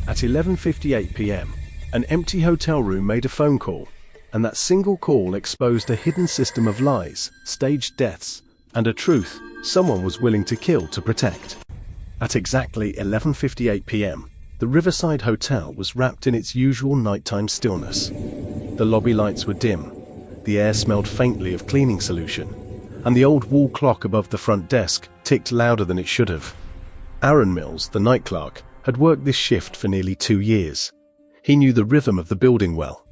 At 11:58 p.m., an empty hotel room made a phone call, and that single call exposed a hidden system of lies, staged deaths, and a truth someone was willing to kill to protect. At exactly 11:58 p.m., the Riverside Hotel was wrapped in its usual nighttime stillness. The lobby lights were dim, the air smelled faintly of cleaning solution, and the old wall clock above the front desk ticked louder than it should have. Aaron Mills, the night clerk, had worked this shift for nearly 2 years. He knew the rhythm of the building well.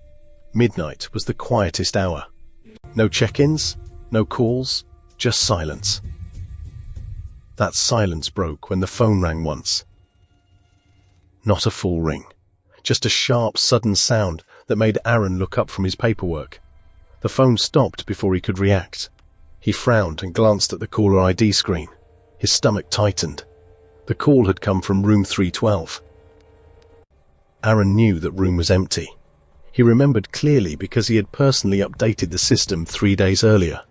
Midnight was the quietest hour. No check-ins, no calls, just silence. That silence broke when the phone rang once. Not a full ring, just a sharp, sudden sound that made Aaron look up from his paperwork. The phone stopped before he could react. He frowned and glanced at the caller ID screen. His stomach tightened. The call had come from room 312. Aaron knew that room was empty. He remembered clearly because he had personally updated the system 3 days earlier.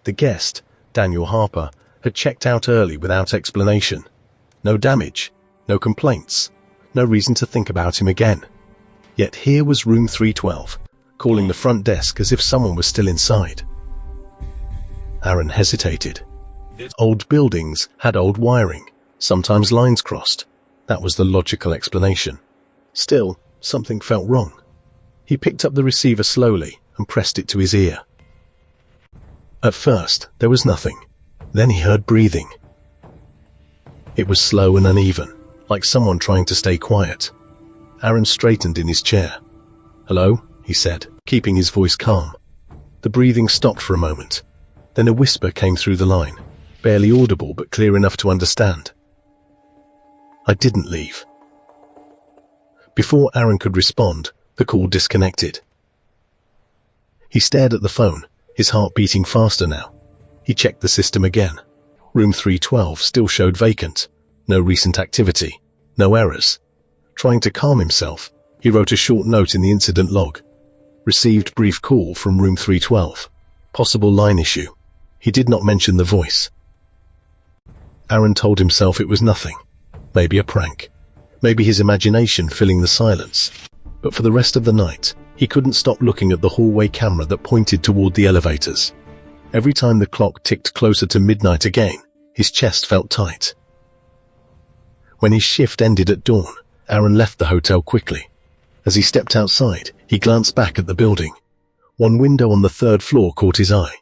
The guest, Daniel Harper, had checked out early without explanation. No damage, no complaints, no reason to think about him again. Yet here was room 312, calling the front desk as if someone was still inside. Aaron hesitated. Old buildings had old wiring, sometimes lines crossed. That was the logical explanation. Still, something felt wrong. He picked up the receiver slowly and pressed it to his ear. At first, there was nothing. Then he heard breathing. It was slow and uneven, like someone trying to stay quiet. Aaron straightened in his chair. "Hello?" he said, keeping his voice calm. The breathing stopped for a moment. Then a whisper came through the line, barely audible but clear enough to understand. "I didn't leave." Before Aaron could respond, the call disconnected. He stared at the phone, his heart beating faster now. He checked the system again. Room 312 still showed vacant. No recent activity. No errors. Trying to calm himself, he wrote a short note in the incident log. Received brief call from room 312. Possible line issue. He did not mention the voice. Aaron told himself it was nothing. Maybe a prank. Maybe his imagination filling the silence. But for the rest of the night, he couldn't stop looking at the hallway camera that pointed toward the elevators. Every time the clock ticked closer to midnight again, his chest felt tight. When his shift ended at dawn, Aaron left the hotel quickly. As he stepped outside, he glanced back at the building. One window on the 3rd floor caught his eye.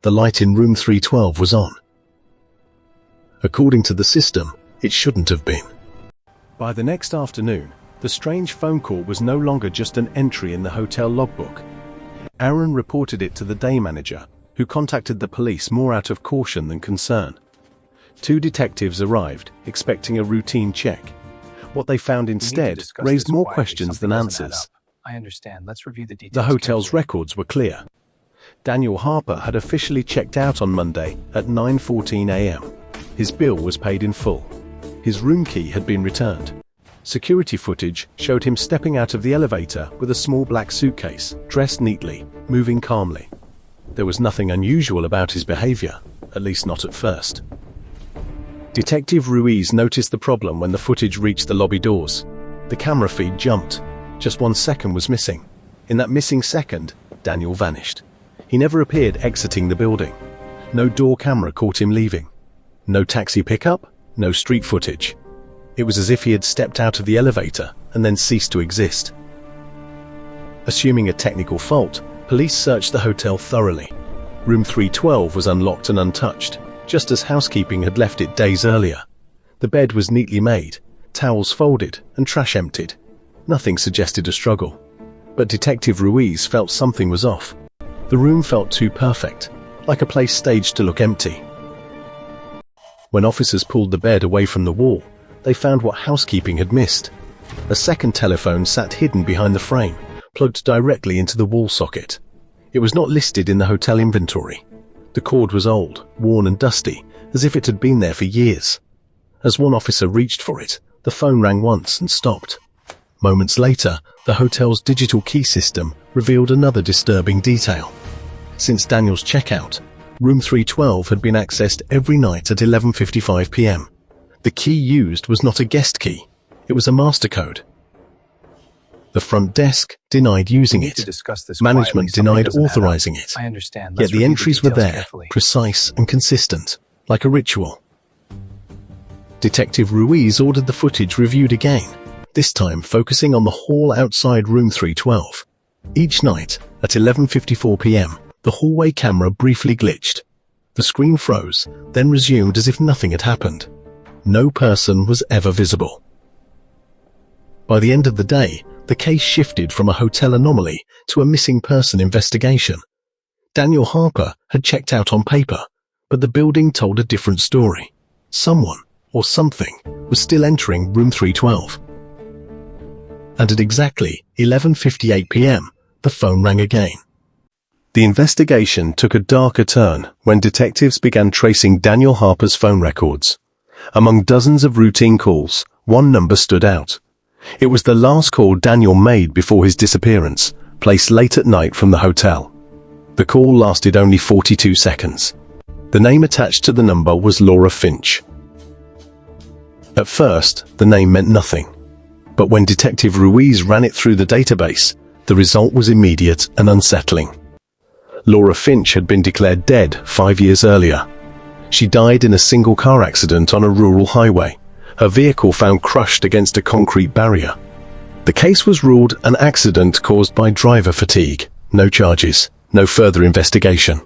The light in room 312 was on. According to the system, it shouldn't have been. By the next afternoon, the strange phone call was no longer just an entry in the hotel logbook. Aaron reported it to the day manager, who contacted the police more out of caution than concern. 2 detectives arrived, expecting a routine check. What they found instead raised more questions than answers. I understand. Let's review the details. The hotel's records were clear. Daniel Harper had officially checked out on Monday at 9:14 a.m. His bill was paid in full. His room key had been returned. Security footage showed him stepping out of the elevator with a small black suitcase, dressed neatly, moving calmly. There was nothing unusual about his behavior, at least not at first. Detective Ruiz noticed the problem when the footage reached the lobby doors. The camera feed jumped. Just 1 second was missing. In that missing second, Daniel vanished. He never appeared exiting the building. No door camera caught him leaving. No taxi pickup, no street footage. It was as if he had stepped out of the elevator and then ceased to exist. Assuming a technical fault, police searched the hotel thoroughly. Room 312 was unlocked and untouched, just as housekeeping had left it days earlier. The bed was neatly made, towels folded, and trash emptied. Nothing suggested a struggle. But Detective Ruiz felt something was off. The room felt too perfect, like a place staged to look empty. When officers pulled the bed away from the wall, they found what housekeeping had missed. A second telephone sat hidden behind the frame, plugged directly into the wall socket. It was not listed in the hotel inventory. The cord was old, worn and dusty, as if it had been there for years. As one officer reached for it, the phone rang once and stopped. Moments later, the hotel's digital key system revealed another disturbing detail. Since Daniel's checkout, room 312 had been accessed every night at 11:55 p.m. The key used was not a guest key. It was a master code. The front desk denied using We need to it. discuss this Management quietly. Something denied doesn't add up. authorizing it. I understand. Yet Let's the review entries were details there, carefully. precise and consistent, like a ritual. Detective Ruiz ordered the footage reviewed again, this time focusing on the hall outside room 312. Each night, at 11:54 p.m., the hallway camera briefly glitched. The screen froze, then resumed as if nothing had happened. No person was ever visible. By the end of the day, the case shifted from a hotel anomaly to a missing person investigation. Daniel Harper had checked out on paper, but the building told a different story. Someone, or something, was still entering room 312. And at exactly 11:58 p.m., the phone rang again. The investigation took a darker turn when detectives began tracing Daniel Harper's phone records. Among dozens of routine calls, one number stood out. It was the last call Daniel made before his disappearance, placed late at night from the hotel. The call lasted only 42 seconds. The name attached to the number was Laura Finch. At first, the name meant nothing. But when Detective Ruiz ran it through the database, the result was immediate and unsettling. Laura Finch had been declared dead 5 years earlier. She died in a single car accident on a rural highway, her vehicle found crushed against a concrete barrier. The case was ruled an accident caused by driver fatigue. No charges, no further investigation.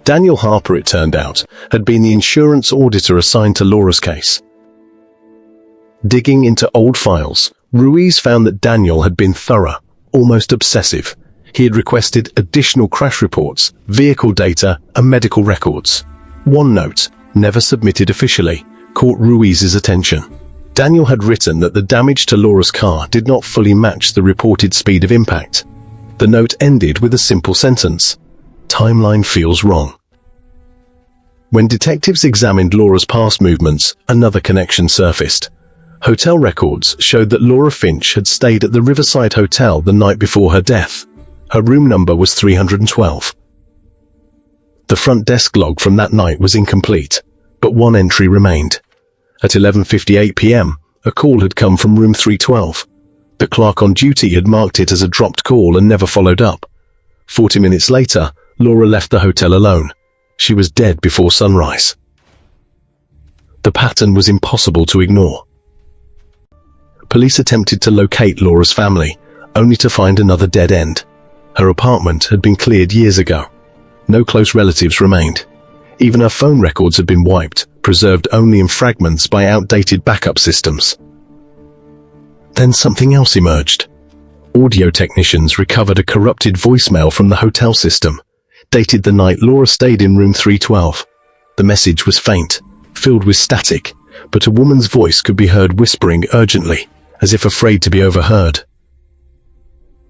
Daniel Harper, it turned out, had been the insurance auditor assigned to Laura's case. Digging into old files, Ruiz found that Daniel had been thorough, almost obsessive. He had requested additional crash reports, vehicle data, and medical records. One note, never submitted officially, caught Ruiz's attention. Daniel had written that the damage to Laura's car did not fully match the reported speed of impact. The note ended with a simple sentence: "Timeline feels wrong." When detectives examined Laura's past movements, another connection surfaced. Hotel records showed that Laura Finch had stayed at the Riverside Hotel the night before her death. Her room number was 312. The front desk log from that night was incomplete, but one entry remained. At 11:58 p.m., a call had come from room 312. The clerk on duty had marked it as a dropped call and never followed up. 40 minutes later, Laura left the hotel alone. She was dead before sunrise. The pattern was impossible to ignore. Police attempted to locate Laura's family, only to find another dead end. Her apartment had been cleared years ago. No close relatives remained. Even her phone records had been wiped, preserved only in fragments by outdated backup systems. Then something else emerged. Audio technicians recovered a corrupted voicemail from the hotel system, dated the night Laura stayed in room 312. The message was faint, filled with static, but a woman's voice could be heard whispering urgently, as if afraid to be overheard.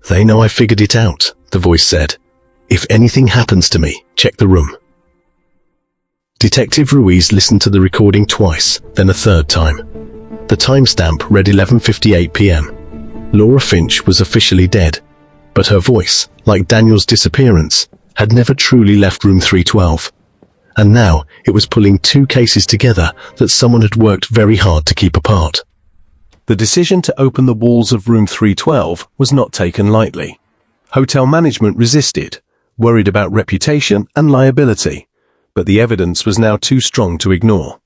"They know I figured it out," the voice said. "If anything happens to me, check the room." Detective Ruiz listened to the recording twice, then a third time. The timestamp read 11:58 p.m. Laura Finch was officially dead, but her voice, like Daniel's disappearance, had never truly left room 312. And now it was pulling two cases together that someone had worked very hard to keep apart. The decision to open the walls of room 312 was not taken lightly. Hotel management resisted, worried about reputation and liability, but the evidence was now too strong to ignore.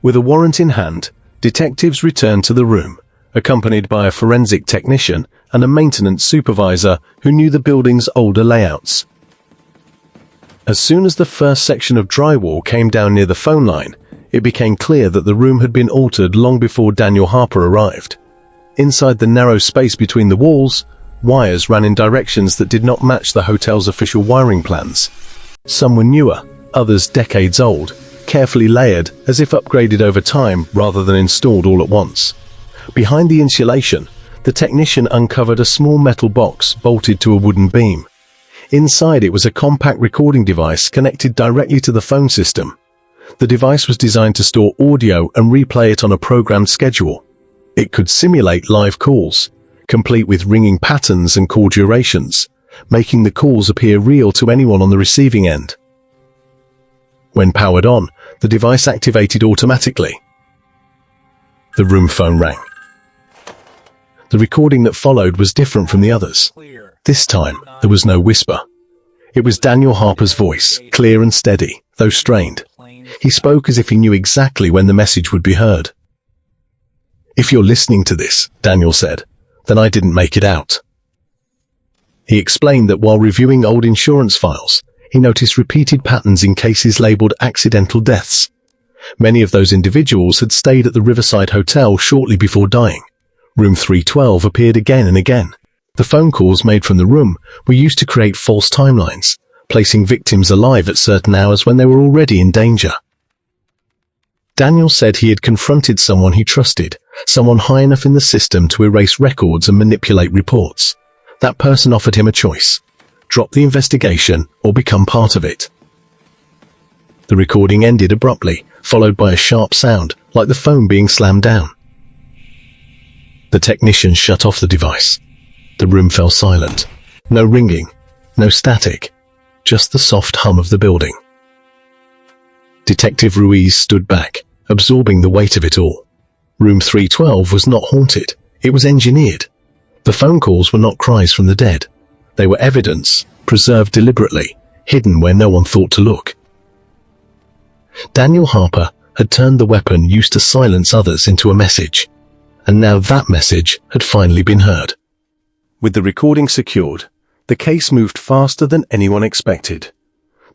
With a warrant in hand, detectives returned to the room, accompanied by a forensic technician and a maintenance supervisor who knew the building's older layouts. As soon as the first section of drywall came down near the phone line, it became clear that the room had been altered long before Daniel Harper arrived. Inside the narrow space between the walls, wires ran in directions that did not match the hotel's official wiring plans. Some were newer, others decades old, carefully layered as if upgraded over time rather than installed all at once. Behind the insulation, the technician uncovered a small metal box bolted to a wooden beam. Inside it was a compact recording device connected directly to the phone system. The device was designed to store audio and replay it on a programmed schedule. It could simulate live calls, complete with ringing patterns and call durations, making the calls appear real to anyone on the receiving end. When powered on, the device activated automatically. The room phone rang. The recording that followed was different from the others. This time, there was no whisper. It was Daniel Harper's voice, clear and steady, though strained. He spoke as if he knew exactly when the message would be heard. "If you're listening to this," Daniel said, "then I didn't make it out." He explained that while reviewing old insurance files, he noticed repeated patterns in cases labeled accidental deaths. Many of those individuals had stayed at the Riverside Hotel shortly before dying. Room 312 appeared again and again. The phone calls made from the room were used to create false timelines, placing victims alive at certain hours when they were already in danger. Daniel said he had confronted someone he trusted, someone high enough in the system to erase records and manipulate reports. That person offered him a choice: drop the investigation or become part of it. The recording ended abruptly, followed by a sharp sound, like the phone being slammed down. The technician shut off the device. The room fell silent. No ringing, no static, just the soft hum of the building. Detective Ruiz stood back, absorbing the weight of it all. Room 312 was not haunted. It was engineered. The phone calls were not cries from the dead. They were evidence, preserved deliberately, hidden where no one thought to look. Daniel Harper had turned the weapon used to silence others into a message, and now that message had finally been heard. With the recording secured, the case moved faster than anyone expected.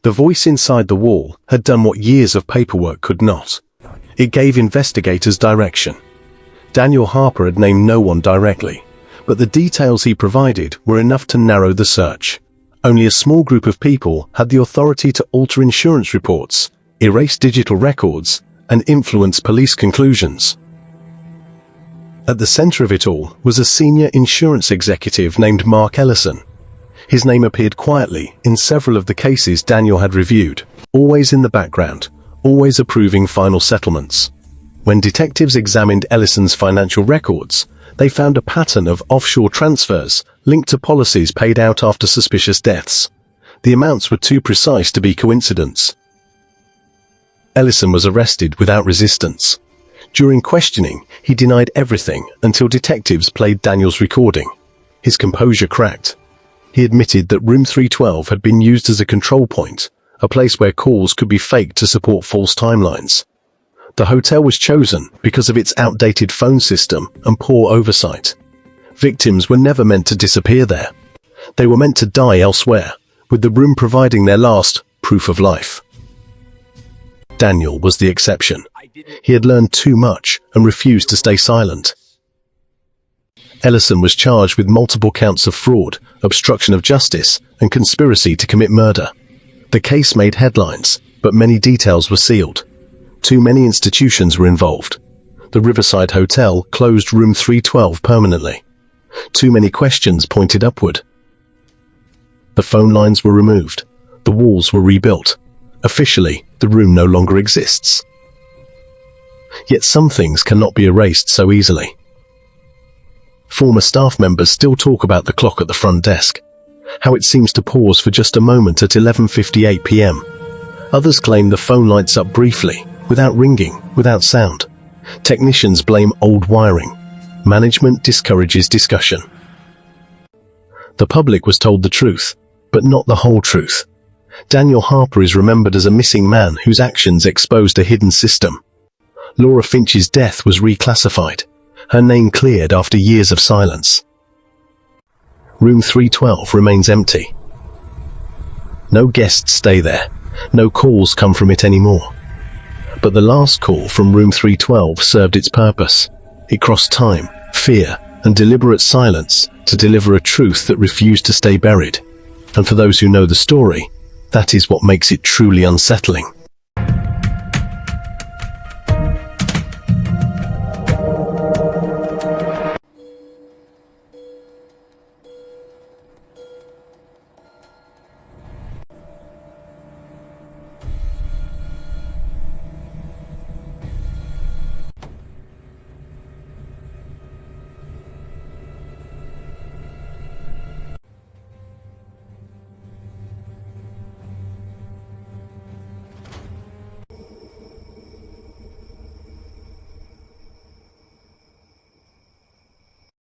The voice inside the wall had done what years of paperwork could not. It gave investigators direction. Daniel Harper had named no one directly, but the details he provided were enough to narrow the search. Only a small group of people had the authority to alter insurance reports, erase digital records, and influence police conclusions. At the center of it all was a senior insurance executive named Mark Ellison. His name appeared quietly in several of the cases Daniel had reviewed, always in the background, always approving final settlements. When detectives examined Ellison's financial records, they found a pattern of offshore transfers linked to policies paid out after suspicious deaths. The amounts were too precise to be coincidence. Ellison was arrested without resistance. During questioning, he denied everything until detectives played Daniel's recording. His composure cracked. He admitted that room 312 had been used as a control point, a place where calls could be faked to support false timelines. The hotel was chosen because of its outdated phone system and poor oversight. Victims were never meant to disappear there. They were meant to die elsewhere, with the room providing their last proof of life. Daniel was the exception. He had learned too much and refused to stay silent. Ellison was charged with multiple counts of fraud, obstruction of justice, and conspiracy to commit murder. The case made headlines, but many details were sealed. Too many institutions were involved. The Riverside Hotel closed room 312 permanently. Too many questions pointed upward. The phone lines were removed. The walls were rebuilt. Officially, the room no longer exists. Yet some things cannot be erased so easily. Former staff members still talk about the clock at the front desk, how it seems to pause for just a moment at 11:58 p.m. Others claim the phone lights up briefly, without ringing, without sound. Technicians blame old wiring. Management discourages discussion. The public was told the truth, but not the whole truth. Daniel Harper is remembered as a missing man whose actions exposed a hidden system. Laura Finch's death was reclassified, her name cleared after years of silence. Room 312 remains empty. No guests stay there, no calls come from it anymore. But the last call from room 312 served its purpose. It crossed time, fear, and deliberate silence to deliver a truth that refused to stay buried. And for those who know the story, that is what makes it truly unsettling.